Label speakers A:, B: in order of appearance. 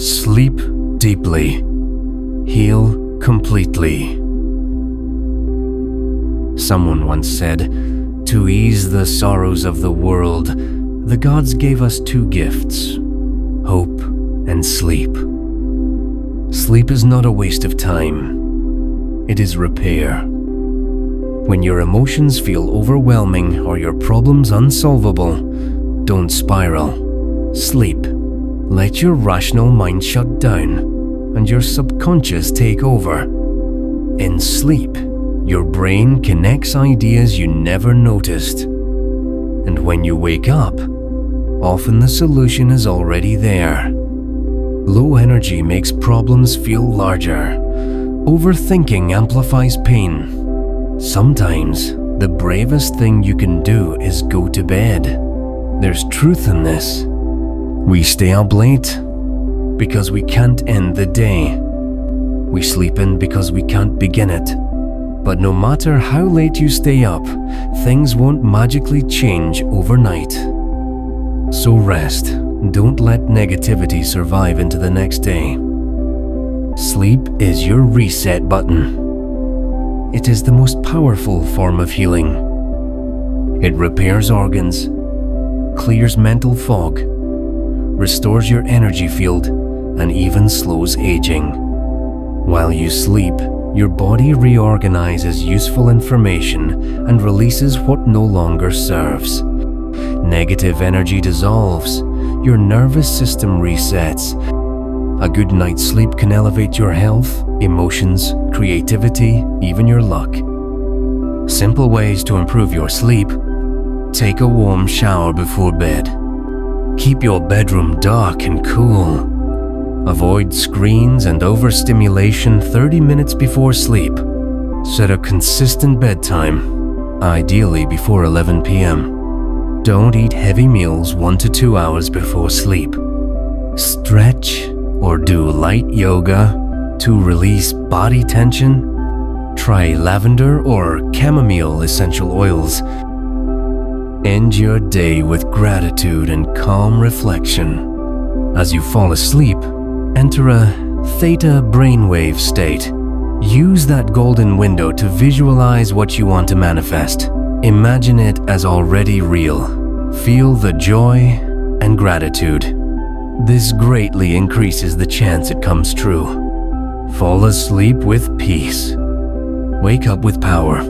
A: Sleep deeply. Heal completely. Someone once said, "To ease the sorrows of the world, the gods gave us two gifts, hope and sleep." Sleep is not a waste of time. It is repair. When your emotions feel overwhelming or your problems unsolvable, don't spiral. Sleep. Let your rational mind shut down and your subconscious take over. In sleep, your brain connects ideas you never noticed. And when you wake up, often the solution is already there. Low energy makes problems feel larger. Overthinking amplifies pain. Sometimes, the bravest thing you can do is go to bed. There's truth in this. We stay up late because we can't end the day. We sleep in because we can't begin it. But no matter how late you stay up, things won't magically change overnight. So rest. Don't let negativity survive into the next day. Sleep is your reset button. It is the most powerful form of healing. It repairs organs, clears mental fog, restores your energy field, and even slows aging. While you sleep, your body reorganizes useful information and releases what no longer serves. Negative energy dissolves, your nervous system resets. A good night's sleep can elevate your health, emotions, creativity, even your luck. Simple ways to improve your sleep. Take a warm shower before bed. Keep your bedroom dark and cool. Avoid screens and overstimulation 30 minutes before sleep. Set a consistent bedtime, ideally before 11 p.m. Don't eat heavy meals 1 to 2 hours before sleep. Stretch or do light yoga to release body tension. Try lavender or chamomile essential oils. End your day with gratitude and calm reflection. As you fall asleep, enter a Theta brainwave state. Use that golden window to visualize what you want to manifest. Imagine it as already real. Feel the joy and gratitude. This greatly increases the chance it comes true. Fall asleep with peace. Wake up with power.